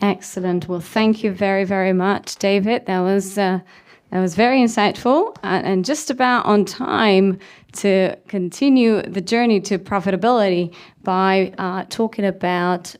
Excellent. Well, thank you very, very much, David. That was very insightful and just about on time to continue the journey to profitability by talking about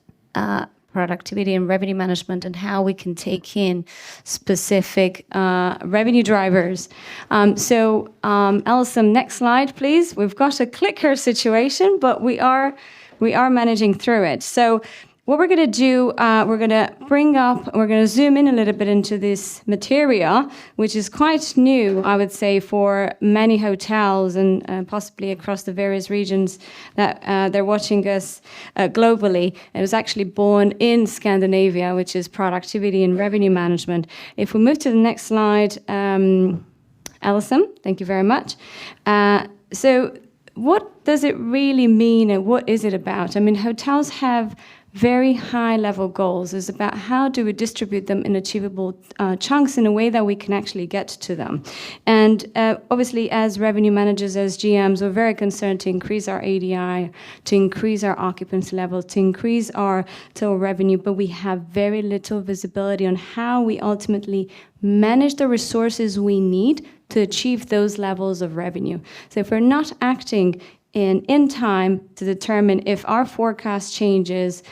productivity and revenue management and how we can take in specific revenue drivers. Alison, next slide, please. We've got a clicker situation, but we are managing through it. So what we're going to do, we're going to zoom in a little bit into this material, which is quite new, I would say, for many hotels and possibly across the various regions that they're watching us globally. It was actually born in Scandinavia, which is productivity and revenue management. If we move to the next slide, Alison, thank you very much. So what does it really mean and what is it about? I mean, hotels have very high-level goals. It's about how do we distribute them in achievable chunks in a way that we can actually get to them. And obviously, as revenue managers, as GMs, we're very concerned to increase our ADI, to increase our occupancy level, to increase our total revenue, but we have very little visibility on how we ultimately manage the resources we need to achieve those levels of revenue. So if we're not acting in time to determine if our forecast changes,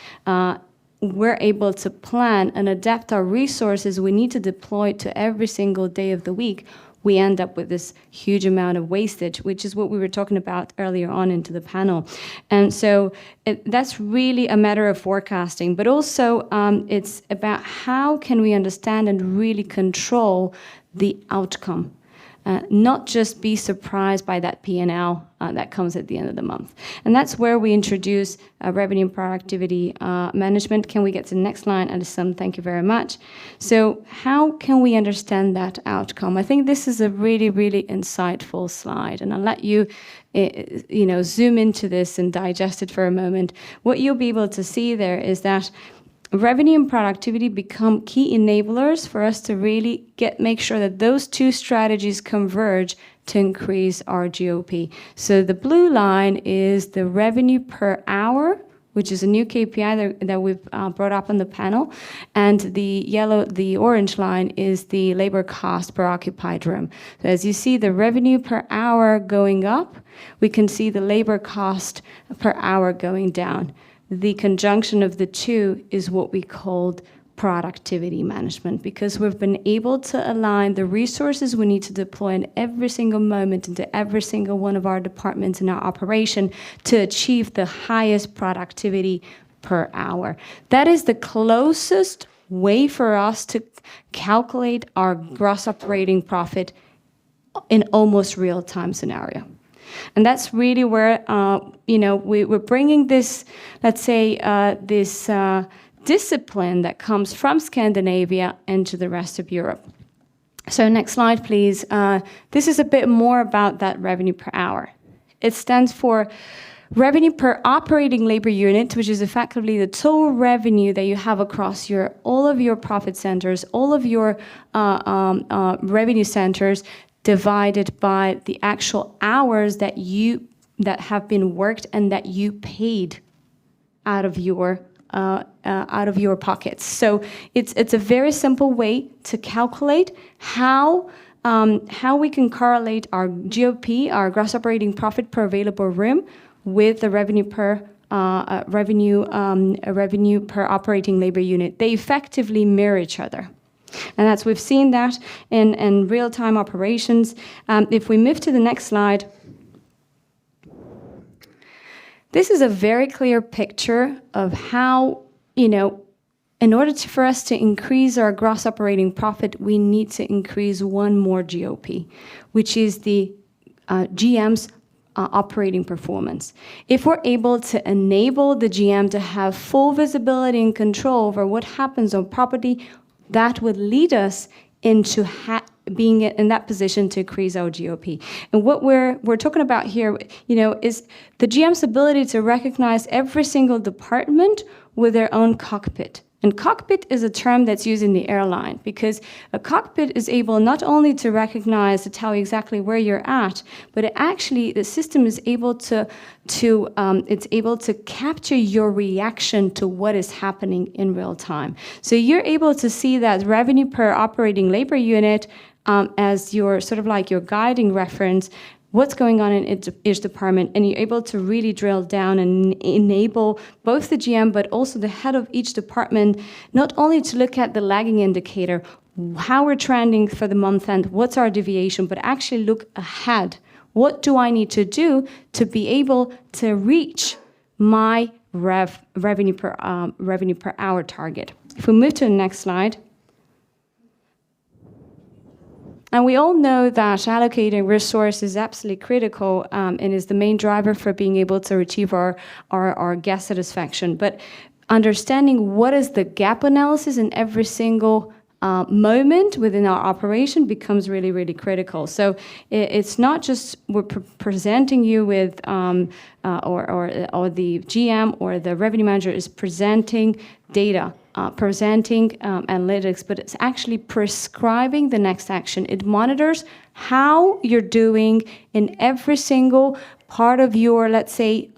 we're able to plan and adapt our resources we need to deploy to every single day of the week, we end up with this huge amount of wastage, which is what we were talking about earlier on into the panel. And so that's really a matter of forecasting, but also it's about how can we understand and really control the outcome. Not just be surprised by that P&L that comes at the end of the month. And that's where we introduce revenue and productivity management. Can we get to the next line, Alison? Thank you very much. So how can we understand that outcome? I think this is a really, really insightful slide, and I'll let you zoom into this and digest it for a moment. What you'll be able to see there is that revenue and productivity become key enablers for us to really make sure that those two strategies converge to increase our GOP. So the blue line is the revenue per hour, which is a new KPI that we've brought up on the panel. And the orange line is the labor cost per occupied room. So as you see the revenue per hour going up, we can see the labor cost per hour going down. The conjunction of the two is what we called productivity management, because we've been able to align the resources we need to deploy in every single moment into every single one of our departments in our operation to achieve the highest productivity per hour. That is the closest way for us to calculate our gross operating profit in almost real-time scenario. And that's really where, we're bringing this, let's say, this discipline that comes from Scandinavia into the rest of Europe. So next slide, please. This is a bit more about that revenue per hour. It stands for revenue per operating labor unit, which is effectively the total revenue that you have across all of your profit centers, all of your revenue centers, divided by the actual hours that have been worked and that you paid out of your pockets. So it's a very simple way to calculate how we can correlate our GOP, our gross operating profit per available room, with the revenue per operating labor unit. They effectively mirror each other. And we've seen that in real-time operations. If we move to the next slide, this is a very clear picture of how, in order for us to increase our gross operating profit, we need to increase one more GOP, which is the GM's operating performance. If we're able to enable the GM to have full visibility and control over what happens on property, that would lead us into being in that position to increase our GOP. And what we're talking about here, is the GM's ability to recognize every single department with their own cockpit And cockpit is a term that's used in the airline because a cockpit is able not only to recognize, to tell you exactly where you're at, but the system is able it's able to capture your reaction to what is happening in real time. So you're able to see that revenue per operating labor unit as your sort of like your guiding reference, what's going on in each department, and you're able to really drill down and enable both the GM but also the head of each department, not only to look at the lagging indicator, how we're trending for the month end, what's our deviation, but actually look ahead. What do I need to do to be able to reach my revenue per hour target? If we move to the next slide. And we all know that allocating resource is absolutely critical and is the main driver for being able to achieve our guest satisfaction. But understanding what is the gap analysis in every single moment within our operation becomes really, really critical. So it's not just we're presenting you with, or the GM or the revenue manager is presenting data, presenting analytics, but it's actually prescribing the next action. It monitors how you're doing in every single part of your, let's say,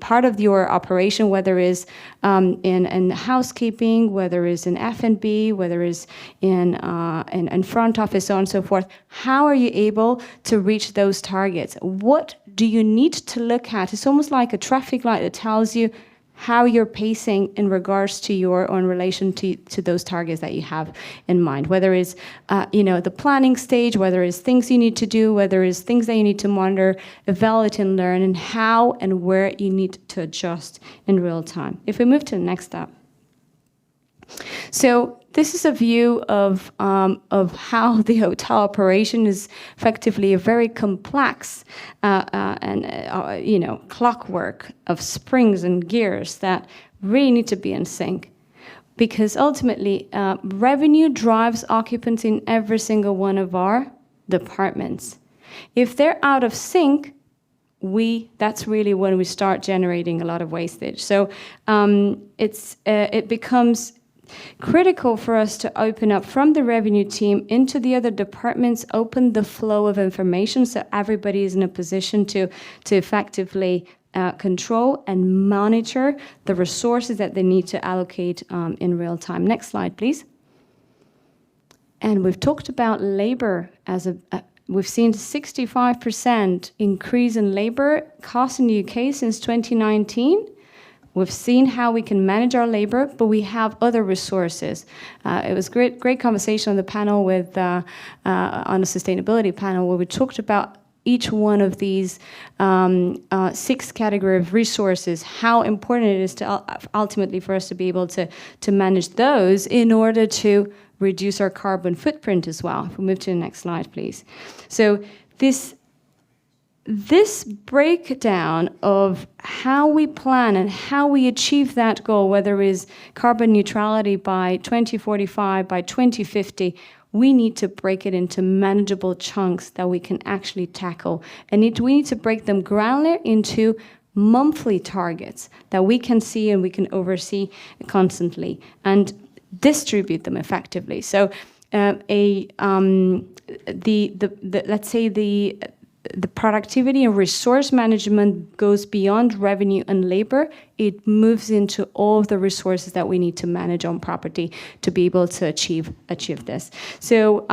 part of your operation, whether it's in housekeeping, whether it's in F&B, whether it's in front office, so on and so forth. How are you able to reach those targets? What do you need to look at? It's almost like a traffic light that tells you how you're pacing in regards to in relation to those targets that you have in mind, whether it's the planning stage, whether it's things you need to do, whether it's things that you need to monitor, evaluate and learn, and how and where you need to adjust in real time. If we move to the next step. So this is a view of how the hotel operation is effectively a very complex clockwork of springs and gears that really need to be in sync. Because ultimately, revenue drives occupancy in every single one of our departments. If they're out of sync, that's really when we start generating a lot of wastage. So it becomes critical for us to open up from the revenue team into the other departments, open the flow of information so everybody is in a position to effectively control and monitor the resources that they need to allocate in real time. Next slide, please. And we've talked about labor as we've seen 65% increase in labor costs in the UK since 2019. We've seen how we can manage our labor, but we have other resources. It was great conversation on the panel with on the sustainability panel where we talked about each one of these 6 category of resources, how important it is to ultimately for us to be able to manage those in order to reduce our carbon footprint as well. If we move to the next slide, please. So this breakdown of how we plan and how we achieve that goal, whether it is carbon neutrality by 2045, by 2050, we need to break it into manageable chunks that we can actually tackle. And we need to break them granular into monthly targets that we can see and we can oversee constantly and distribute them effectively. So let's say the productivity and resource management goes beyond revenue and labor. It moves into all of the resources that we need to manage on property to be able to achieve this. So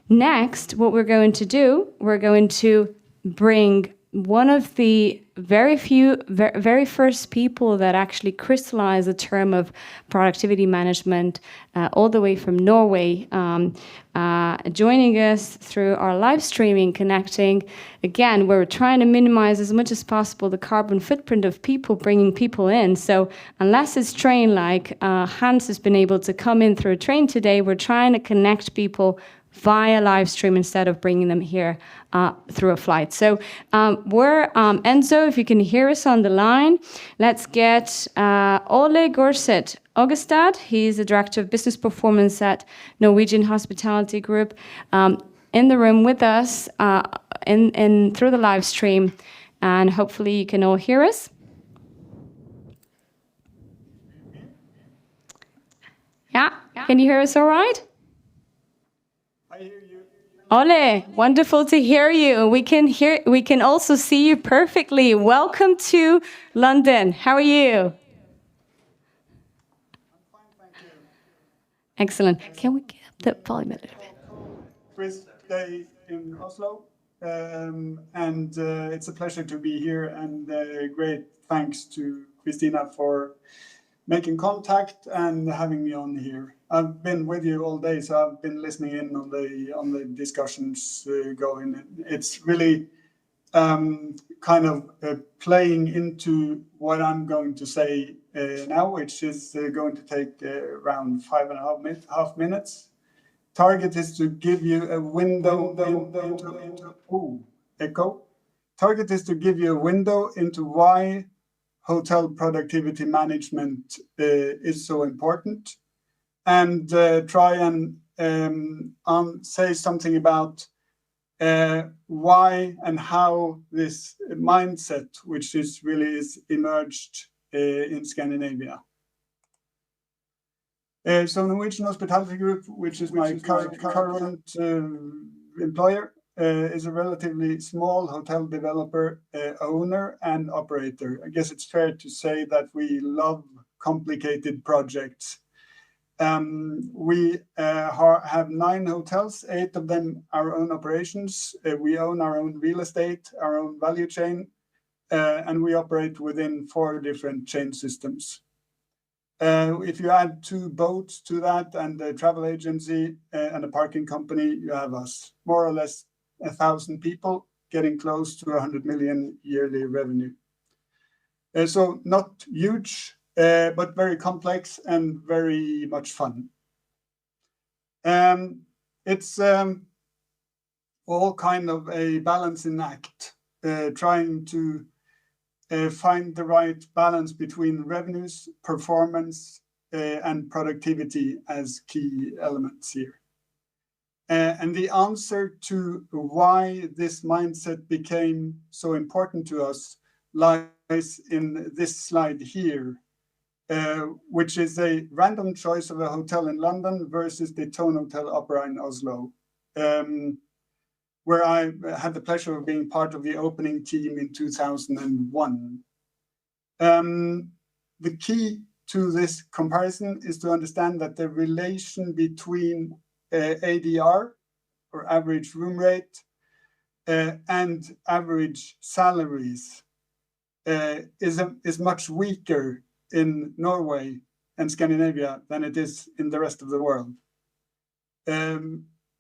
next, what we're going to do, we're going to bring one of the very first people that actually crystallized the term of productivity management all the way from Norway, joining us through our live streaming, connecting. Again, we're trying to minimize as much as possible the carbon footprint of people, bringing people in. So unless it's train like Hans has been able to come in through a train today, we're trying to connect people via live stream instead of bringing them here through a flight. So we're Enzo, if you can hear us on the line, let's get Ole Gorseth Augestad. He's the Director of Business Performance at Norwegian Hospitality Group, in the room with us through the live stream. And hopefully you can all hear us. Can you hear us all right? I hear you. Ole, wonderful to hear you. We can also see you perfectly. Welcome to London. How are you? I'm fine, thank you. Excellent. Can we get up the volume a little bit? First day in Oslo, and it's a pleasure to be here. And great thanks to Christina for making contact and having me on here. I've been with you all day, so I've been listening in on the discussions going. It's really kind of playing into what I'm going to say now, which is going to take around 5.5 minutes. Target is to give you a window into echo. Target is to give you a window into why hotel productivity management is so important, and try and say something about why and how this mindset, which is really is emerged in Scandinavia. So Norwegian Hospitality Group, which is my current employer, is a relatively small hotel developer, owner and operator. I guess it's fair to say that we love complicated projects. We have 9 hotels, 8 of them our own operations. We own our own real estate, our own value chain, and we operate within 4 different chain systems. If you add 2 boats to that and a travel agency and a parking company, you have us. More or less 1,000 people, getting close to 100 million yearly revenue. So not huge, but very complex and very much fun. It's all kind of a balancing act, trying to find the right balance between revenues, performance, and productivity as key elements here. And the answer to why this mindset became so important to us lies in this slide here, which is a random choice of a hotel in London versus the Tone Hotel Opera in Oslo, where I had the pleasure of being part of the opening team in 2001. The key to this comparison is to understand that the relation between ADR, or average room rate, and average salaries is much weaker in Norway and Scandinavia than it is in the rest of the world.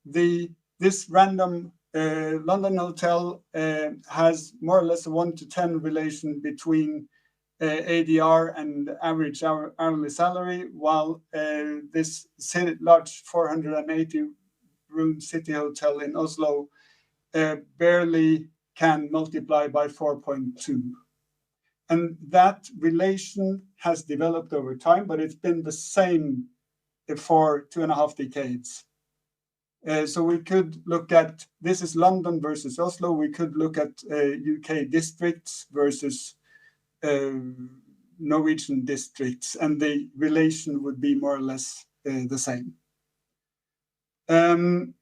This random London hotel has more or less a 1-to-10 relation between ADR and average hourly salary, while this large 480 room city hotel in Oslo barely can multiply by 4.2. And that relation has developed over time, but it's been the same for 2.5 decades. So we could look at, this is London versus Oslo. We could look at UK districts versus Norwegian districts, and the relation would be more or less the same. And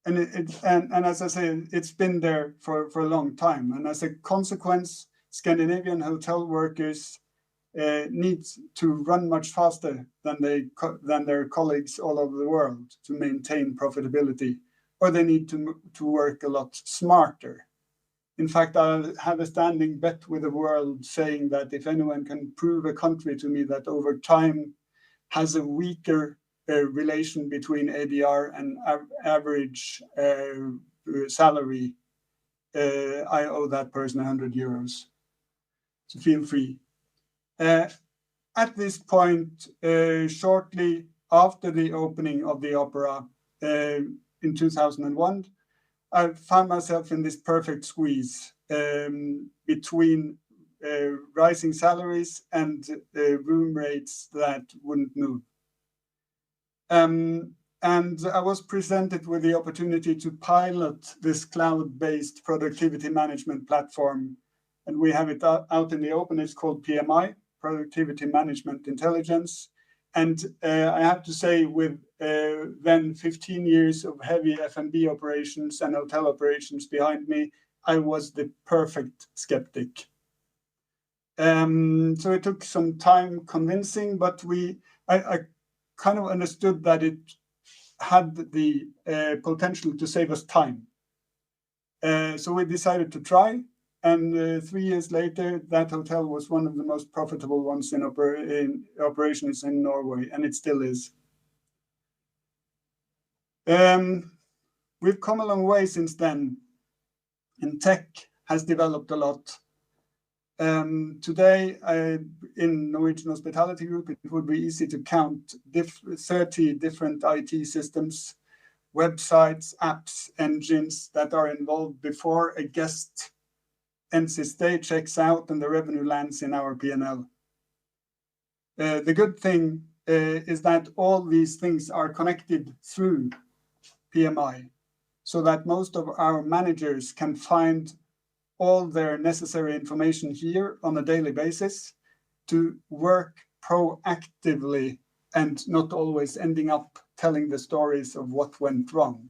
as I say, it's been there for a long time. And as a consequence, Scandinavian hotel workers need to run much faster than their colleagues all over the world to maintain profitability, or they need to work a lot smarter. In fact, I have a standing bet with the world saying that if anyone can prove a country to me that over time has a weaker relation between ADR and average salary, I owe that person 100 euros. So feel free. At this point, shortly after the opening of the opera in 2001, I found myself in this perfect squeeze between rising salaries and room rates that wouldn't move. And I was presented with the opportunity to pilot this cloud-based productivity management platform. And we have it out in the open. It's called PMI, Productivity Management Intelligence. And I have to say, with then 15 years of heavy F&B operations and hotel operations behind me, I was the perfect skeptic. So it took some time convincing, but I kind of understood that it had the potential to save us time. So we decided to try, and 3 years later, that hotel was one of the most profitable ones in operations in Norway, and it still is. We've come a long way since then, and tech has developed a lot. Today, in Norwegian Hospitality Group, it would be easy to count 30 different IT systems, websites, apps, engines that are involved before a guest ends his stay, checks out, and the revenue lands in our P&L. The good thing is that all these things are connected through PMI, so that most of our managers can find all their necessary information here on a daily basis to work proactively and not always ending up telling the stories of what went wrong.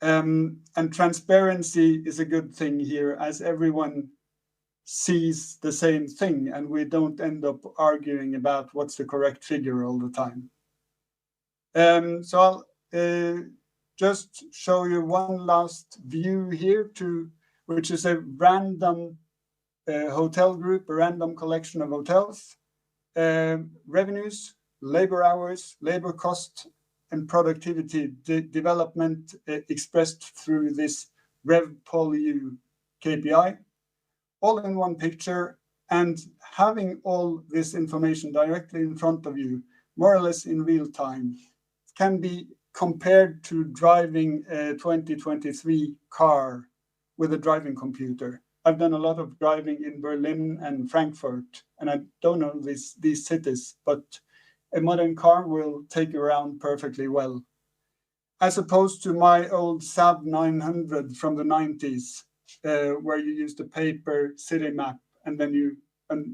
And transparency is a good thing here, as everyone sees the same thing and we don't end up arguing about what's the correct figure all the time. So I'll just show you one last view here, which is a random hotel group, a random collection of hotels, revenues, labor hours, labor cost, and productivity development expressed through this RevPolU KPI, all in one picture, and having all this information directly in front of you, more or less in real time, can be compared to driving a 2023 car with a driving computer. I've done a lot of driving in Berlin and Frankfurt, and I don't know these cities, but a modern car will take you around perfectly well. As opposed to my old Saab 900 from the 90s, where you used a paper city map, and then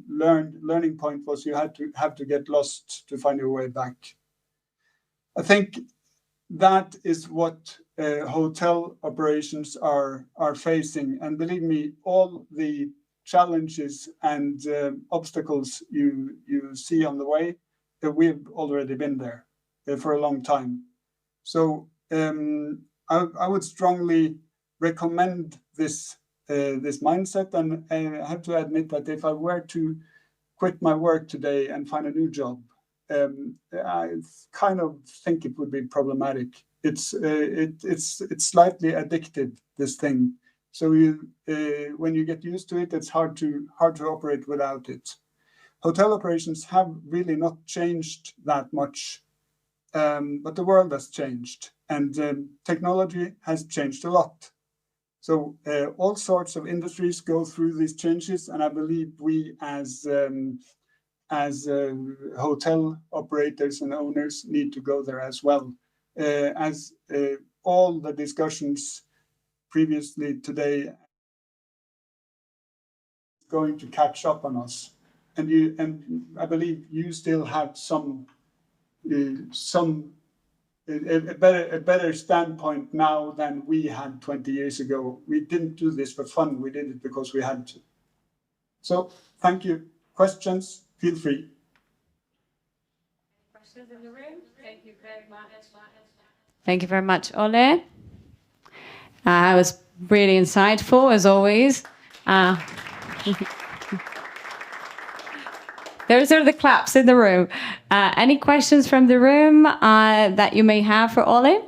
learning point was you had to have to get lost to find your way back. I think that is what hotel operations are facing, and believe me, all the challenges and obstacles you see on the way, we've already been there for a long time. So I would strongly recommend this mindset, and I have to admit that if I were to quit my work today and find a new job, I kind of think it would be problematic. It's slightly addictive, this thing. So when you get used to it, it's hard to operate without it. Hotel operations have really not changed that much, but the world has changed, and technology has changed a lot. So all sorts of industries go through these changes, and I believe we as hotel operators and owners need to go there as well. As all the discussions previously today going to catch up on us, and I believe you still have a better standpoint now than we had 20 years ago. We didn't do this for fun. We did it because we had to. So thank you. Questions? Feel free. Questions in the room? Thank you very much. Thank you very much, Ole. It was really insightful, as always. Those are the claps in the room. Any questions from the room that you may have for Ole?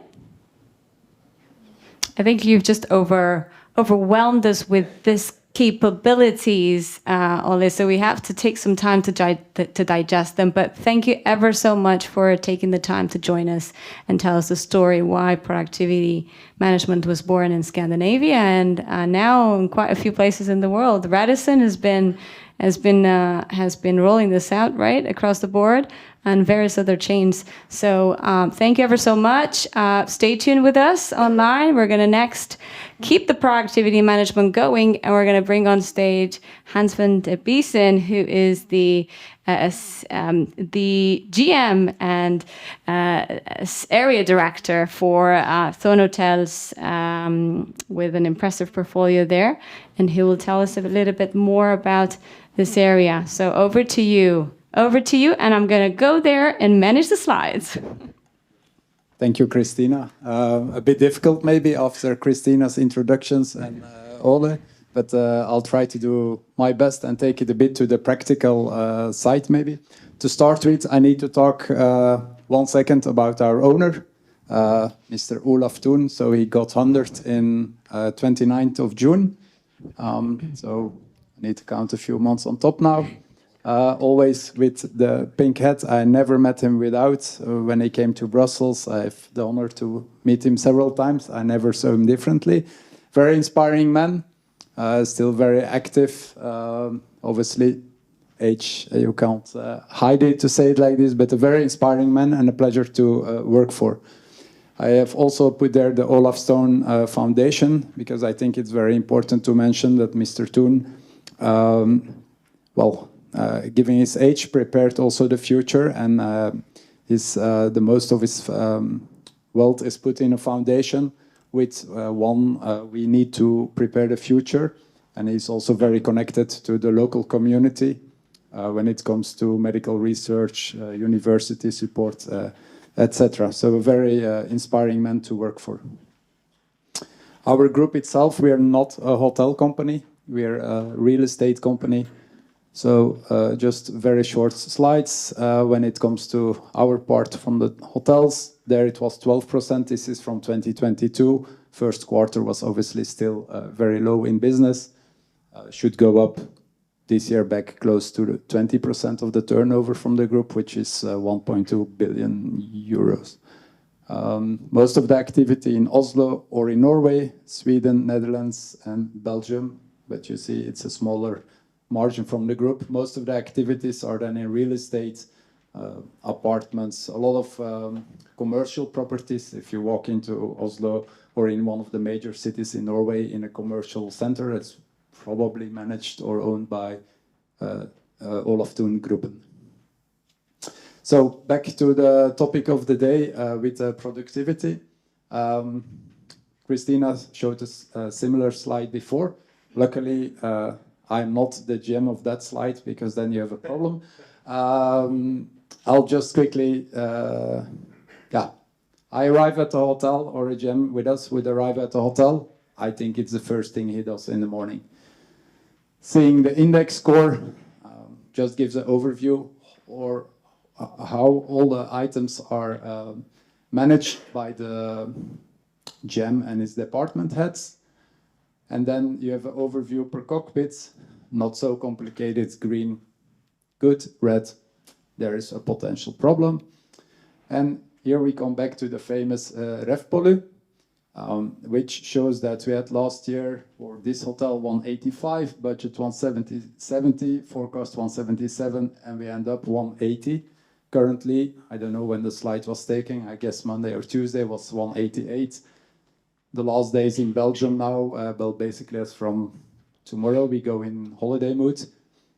I think you've just overwhelmed us with this capabilities, Ole, so we have to take some time to digest them. But thank you ever so much for taking the time to join us and tell us the story why productivity management was born in Scandinavia and now in quite a few places in the world. Radisson has been rolling this out right across the board. and various other chains. So thank you ever so much. Stay tuned with us online. We're going to next keep the productivity management going, and we're going to bring on stage Hans van de Biesen, who is the GM and area director for Thorn Hotels, with an impressive portfolio there, and he will tell us a little bit more about this area. So over to you, and I'm going to go there and manage the slides. Thank you, Christina. A bit difficult maybe after Christina's introductions and Ole, but I'll try to do my best and take it a bit to the practical side maybe. To start with, I need to talk 1 second about our owner, Mr. Olaf Thun. So he got 100 in 29th of June. So I need to count a few months on top now. Always with the pink hat. I never met him without. When he came to Brussels, I have the honor to meet him several times. I never saw him differently. Very inspiring man, still very active. Obviously, age, you can't hide it to say it like this, but a very inspiring man and a pleasure to work for. I have also put there the Olaf Stone Foundation, because I think it's very important to mention that Mr. Thun, given his age, prepared also the future, and the most of his wealth is put in a foundation. With we need to prepare the future, and he's also very connected to the local community when it comes to medical research, university support, etc. So a very inspiring man to work for. Our group itself, we are not a hotel company, we are a real estate company. So just very short slides. When it comes to our part from the hotels, there it was 12%. This is from 2022. First quarter was obviously still very low in business. Should go up this year back close to the 20% of the turnover from the group, which is 1.2 billion euros. Most of the activity in Oslo or in Norway, Sweden, Netherlands, and Belgium. But you see it's a smaller margin from the group. Most of the activities are then in real estate, apartments, a lot of commercial properties. If you walk into Oslo or in one of the major cities in Norway in a commercial center, it's probably managed or owned by Olaf Thun Gruppen. So back to the topic of the day with productivity. Christina showed us a similar slide before. Luckily, I'm not the GM of that slide, because then you have a problem. I'll just quickly, I arrive at a hotel, or a GM with us would arrive at a hotel. I think it's the first thing he does in the morning. Seeing the index score just gives an overview or how all the items are managed by the GM and his department heads. And then you have an overview per cockpit, not so complicated, green, good, red, there is a potential problem. And here we come back to the famous RevPolu, which shows that we had last year for this hotel 185, budget 170, forecast 177, and we end up 180. Currently, I don't know when the slide was taken, I guess Monday or Tuesday was 188. The last days in Belgium now, well, basically as from tomorrow we go in holiday mood.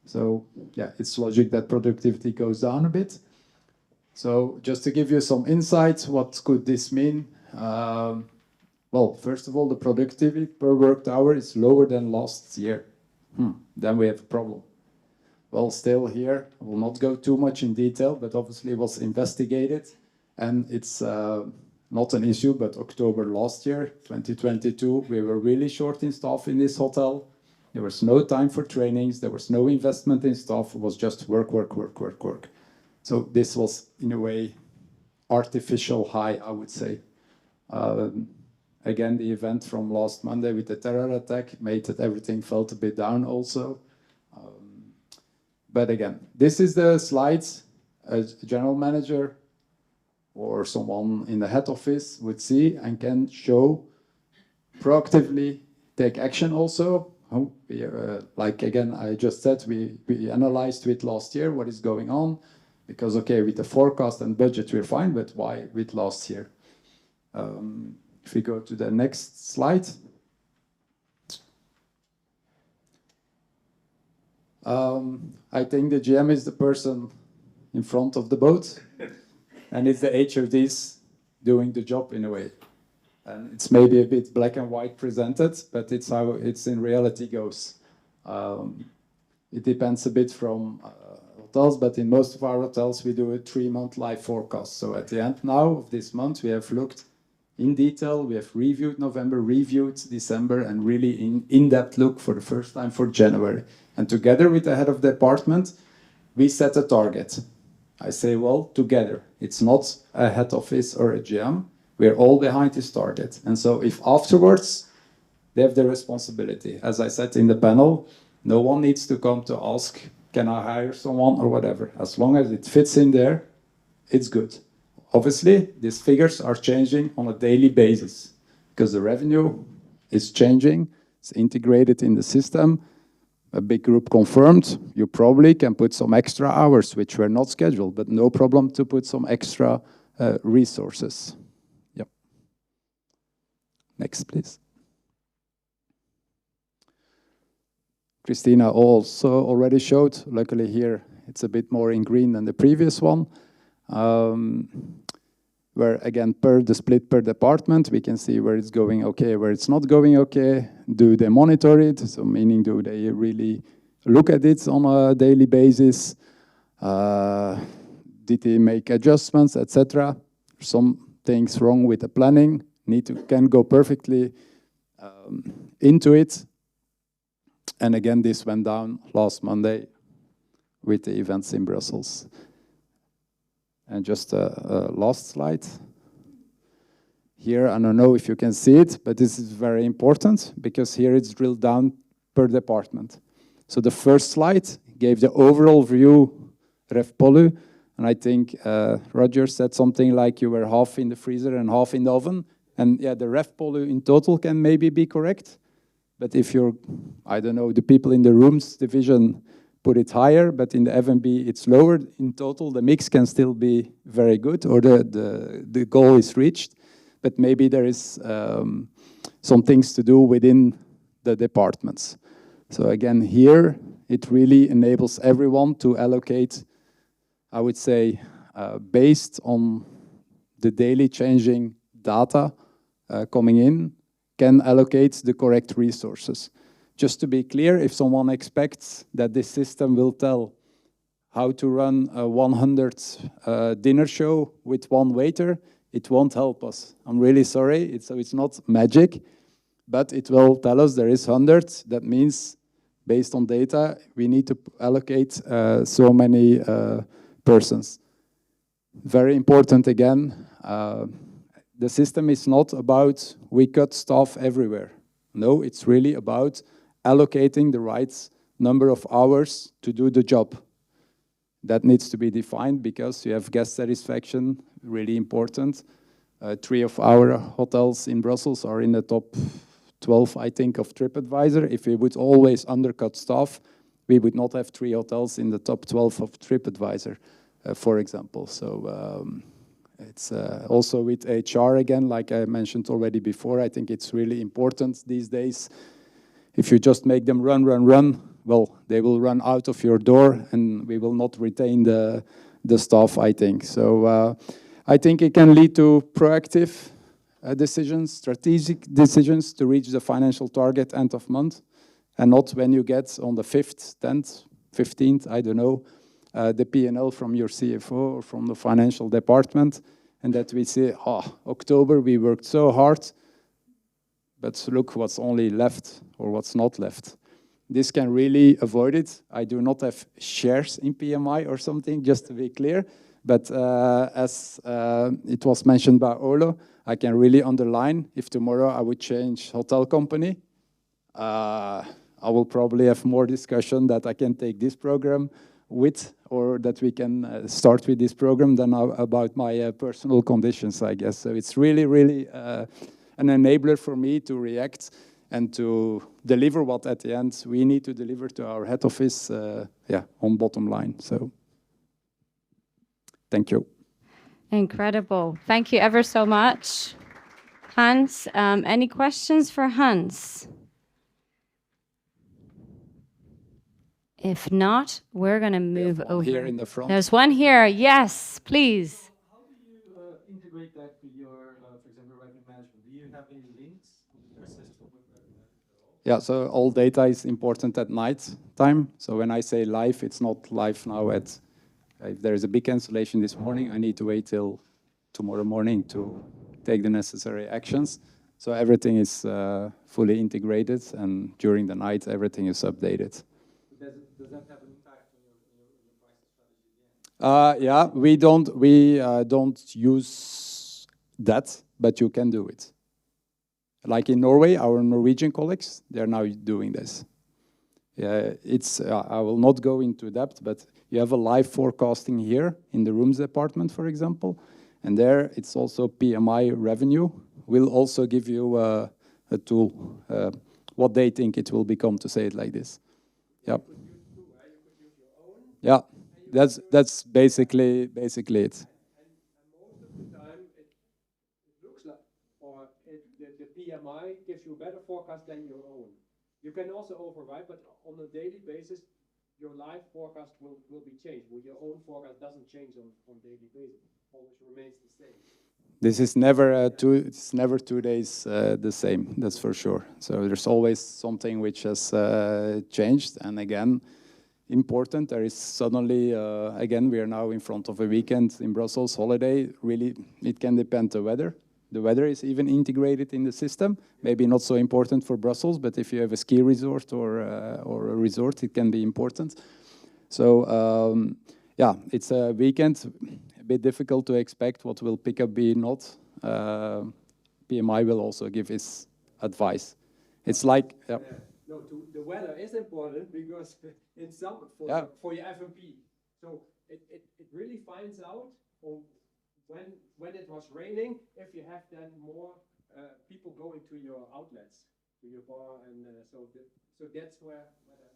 So yeah, it's logic that productivity goes down a bit. So just to give you some insights, what could this mean? Well, first of all, the productivity per worked hour is lower than last year. Then we have a problem. Well, still here, I will not go too much in detail, but obviously it was investigated, and it's not an issue, but October last year, 2022, we were really short in staff in this hotel. There was no time for trainings, there was no investment in staff, it was just work, work, work, work, work. So this was, in a way, artificial high, I would say. Again, the event from last Monday with the terror attack made that everything felt a bit down also. But again, this is the slides a general manager or someone in the head office would see and can show, proactively take action also. Like again, I just said, we analyzed with last year what is going on. Because, okay, with the forecast and budget, we're fine, but why with last year? If we go to the next slide. I think the GM is the person in front of the boat, and it's the HODs doing the job in a way. And it's maybe a bit black and white presented, but it's how it's in reality goes. It depends a bit from hotels, but in most of our hotels, we do a 3-month live forecast. So at the end now of this month, we have looked in detail, we have reviewed November, reviewed December, and really in-depth look for the first time for January. And together with the head of the department, we set a target. I say, well, together. It's not a head office or a GM. We're all behind this target. And so if afterwards they have the responsibility, as I said in the panel, no one needs to come to ask, can I hire someone or whatever. As long as it fits in there, it's good. Obviously, these figures are changing on a daily basis because the revenue is changing. It's integrated in the system. A big group confirmed. You probably can put some extra hours, which were not scheduled, but no problem to put some extra resources. Yep. Next, please. Christina also already showed. Luckily here, it's a bit more in green than the previous one. Where again, per the split per department, we can see where it's going okay, where it's not going okay. Do they monitor it? So meaning, do they really look at it on a daily basis? Did they make adjustments, etc.? Some things wrong with the planning. Can go perfectly into it. And again, this went down last Monday with the events in Brussels. And just a last slide. Here, I don't know if you can see it, but this is very important because here it's drilled down per department. So the first slide gave the overall view, Ref Polu, and I think Roger said something like you were half in the freezer and half in the oven. And yeah, the Ref Polu in total can maybe be correct. But if you're, I don't know, the people in the rooms division put it higher, but in the F&B it's lower. In total, the mix can still be very good, or the goal is reached. But maybe there is some things to do within the departments. So again, here, it really enables everyone to allocate, I would say, based on the daily changing data coming in, can allocate the correct resources. Just to be clear, if someone expects that this system will tell how to run a 100 dinner show with one waiter, it won't help us. I'm really sorry, so it's not magic, but it will tell us there is 100. That means, based on data, we need to allocate so many persons. Very important again, the system is not about we cut staff everywhere. No, it's really about allocating the right number of hours to do the job. That needs to be defined because you have guest satisfaction, really important. 3 of our hotels in Brussels are in the top 12, I think, of TripAdvisor. If we would always undercut staff, we would not have 3 hotels in the top 12 of TripAdvisor, for example. So it's also with HR again, like I mentioned already before, I think it's really important these days. If you just make them run, well, they will run out of your door and we will not retain the staff, I think. So I think it can lead to proactive decisions, strategic decisions to reach the financial target end of month, and not when you get on the 5th, 10th, 15th, I don't know, the P&L from your CFO or from the financial department, and that we say, October, we worked so hard, but look what's only left or what's not left. This can really avoid it. I do not have shares in PMI or something, just to be clear, but as it was mentioned by Olo, I can really underline, if tomorrow I would change hotel company, I will probably have more discussion that I can take this program with, or that we can start with this program than about my personal conditions, I guess. So it's really, really an enabler for me to react and to deliver what at the end we need to deliver to our head office on bottom line. So Thank you. Incredible. Thank you ever so much. Hans, any questions for Hans? If not, we're going to move over. Here in the front. There's one here. Yes, please. How do you integrate that with your, for example, revenue management? Do you have any links with your system with revenue management at all? Yeah, so all data is important at night time. So when I say live, it's not live now at, if there is a big cancellation this morning, I need to wait till tomorrow morning to take the necessary actions. So everything is fully integrated, and during the night, everything is updated. Does that have an impact on your pricing strategy again? Yeah, we don't use that, but you can do it. Like in Norway, our Norwegian colleagues, they're now doing this. It's I will not go into depth, but you have a live forecasting here in the rooms department, for example, and there it's also PMI revenue. Will also give you a tool, what they think it will become, to say it like this. Yeah. Yeah, that's basically it. And most of the time, it looks like, or the PMI gives you a better forecast than your own. You can also override, but on a daily basis, your live forecast will be changed. Well, your own forecast doesn't change on daily basis. Always remains the same. This is never it's never 2 days the same. That's for sure. So there's always something which has changed, and again. Important. There is suddenly, again, we are now in front of a weekend in Brussels, holiday. Really, it can depend the weather. The weather is even integrated in the system. Maybe not so important for Brussels, but if you have a ski resort or a resort, it can be important. So, yeah, it's a weekend. A bit difficult to expect what will pick up, be not. PMI will also give his advice. It's like... Yeah. No, the weather is important because it's summer for your FMP. So it really finds out on when it was raining, if you have then more people going to your outlets, to your bar, and so that's where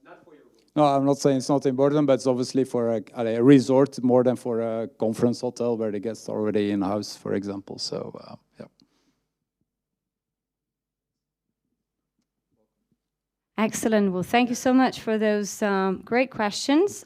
not for your room. No, I'm not saying it's not important, but it's obviously for a resort more than for a conference hotel where the guests are already in house, for example. So yeah. Excellent. Well, thank you so much for those great questions.